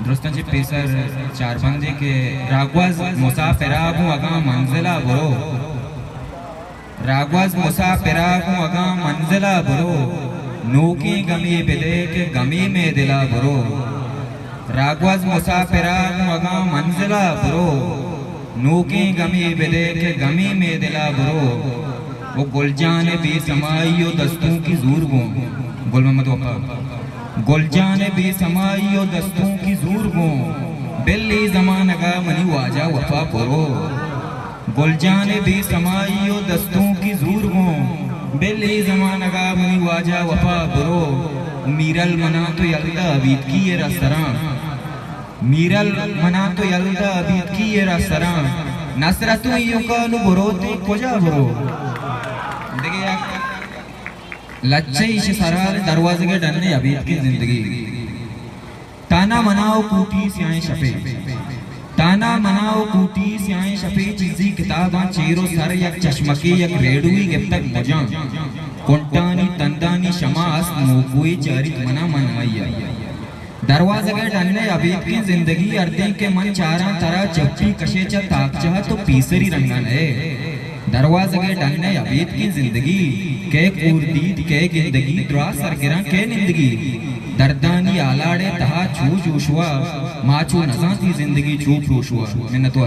दुरुस्तांचे pacer चार बंदे के रागवाज मुसाफिरागु अगा मंजिला बरो रागवाज मुसाफिरागु अगा मंजिला बरो नोकी गमी बिले के गमी में दिला बरो रागवाज मुसाफिरागु अगा मंजिला बरो नोकी गमी बिले के गमी में दिला बरो वो गुलजान भी समाइयो दस्तों की जूर गो गुल मोहम्मद वफा गुलजान भी समाइयो दस्तों की जूर गो बिल्ली जमान का मनी वाजा वफा परो गुलजान भी समाइयो दस्तों की जूर गो बिल्ली जमान का मनी वाजा वफा परो मीरल मना तो यल्दा अबीद की ये रसरा मीरल मना तो यल्दा अबीद की ये रसरा नसरतु युकानु बरोते कोजा बरो देखिए लच्छे इसे सरार दरवाजे के डरने अबीद की जिंदगी ताना मनाओ कूटी स्याए शफे ताना मनाओ कूटी स्याए शफे चीज़ी किताबां चेरो सर यक चश्मकी यक रेडुई गिफ्तक मजां कुंटानी तंदानी शमास मोकुई चारिक मना मनाइया दरवाजे के डरने अबीद की जिंदगी अर्दे के मन चारा तरह चप्पी कशे चा ताक चाह तो पीसरी रंगन है दरवाजे के डरने अबीद की जिंदगी के कुर्दीद के जिंदगी द्रा सरगिरा के निंदगी दर्दानी आलाड़े तहा छू जोशुआ माचू नज़ा थी जिंदगी छू प्रोशुआ मिन्नत